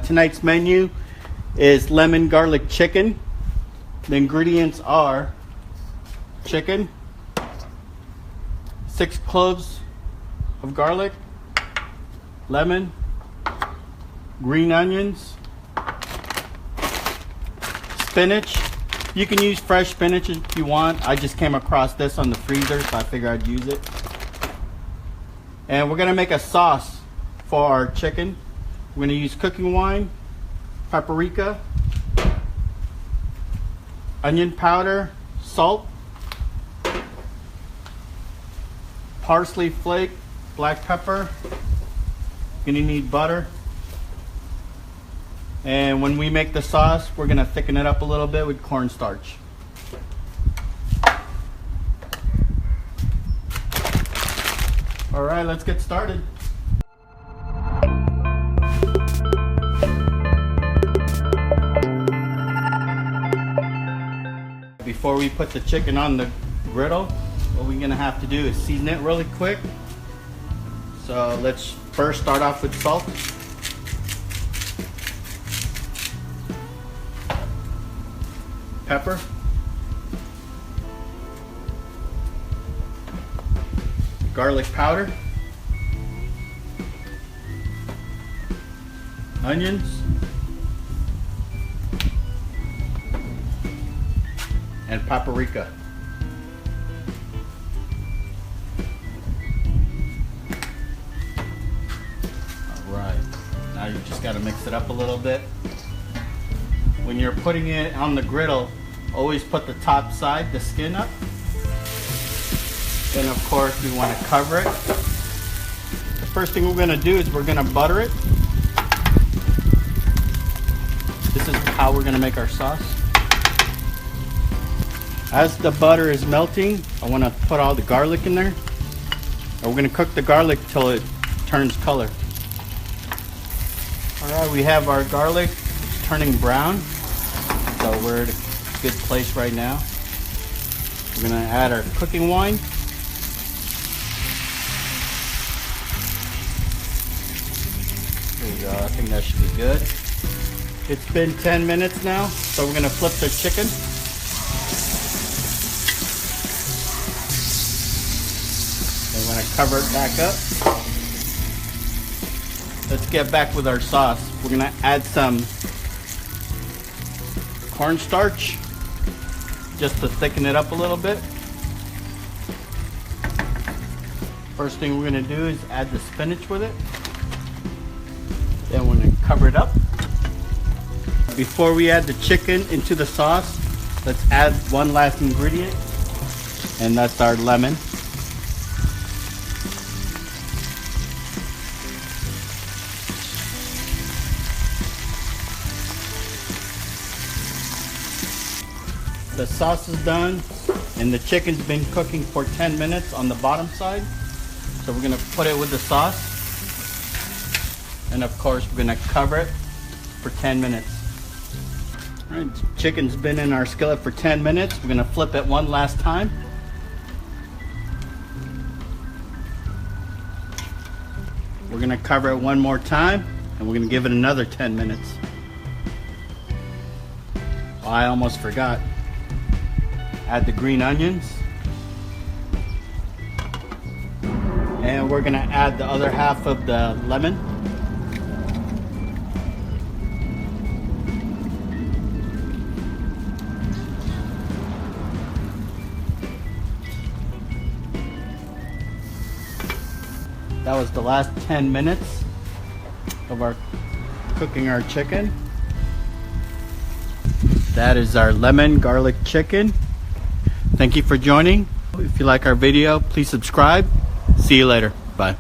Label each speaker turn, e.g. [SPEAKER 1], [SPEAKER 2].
[SPEAKER 1] Tonight's menu is lemon garlic chicken. The ingredients are chicken, 6 cloves of garlic, lemon, green onions, spinach. You can use fresh spinach if you want. I just came across this on the freezer, so I figured I'd use it. And we're gonna make a sauce for our chicken. We're gonna use cooking wine, paprika, onion powder, salt, parsley flake, black pepper. Gonna need butter. And when we make the sauce, we're gonna thicken it up a little bit with cornstarch. All right, let's get started. Before we put the chicken on the griddle, what we're gonna have to do is season it really quick. So let's first start off with salt. Pepper. Garlic powder. Onions. And paprika. Alright, now you just got to mix it up a little bit. When you're putting it on the griddle, always put the top side, the skin up. Then of course we want to cover it. The first thing we're going to do is we're going to butter it. This is how we're going to make our sauce. As the butter is melting, I want to put all the garlic in there. And we're going to cook the garlic till it turns color. Alright, we have our garlic. It's turning brown. So we're at a good place right now. We're going to add our cooking wine. There we go. I think that should be good. It's been 10 minutes now, so we're going to flip the chicken. I'm going to cover it back up. Let's get back with our sauce. We're going to add some cornstarch just to thicken it up a little bit. First thing we're going to do is add the spinach with it. Then we're going to cover it up. Before we add the chicken into the sauce, let's add one last ingredient, and that's our lemon. The sauce is done, and the chicken's been cooking for 10 minutes on the bottom side. So we're gonna put it with the sauce. And of course, we're gonna cover it for 10 minutes. All right, chicken's been in our skillet for 10 minutes. We're gonna flip it one last time. We're gonna cover it one more time, and we're gonna give it another 10 minutes. Oh, I almost forgot. Add the green onions. And we're gonna add the other half of the lemon. That was the last 10 minutes of our cooking our chicken. That is our lemon garlic chicken. Thank you for joining. If you like our video, please subscribe. See you later. Bye.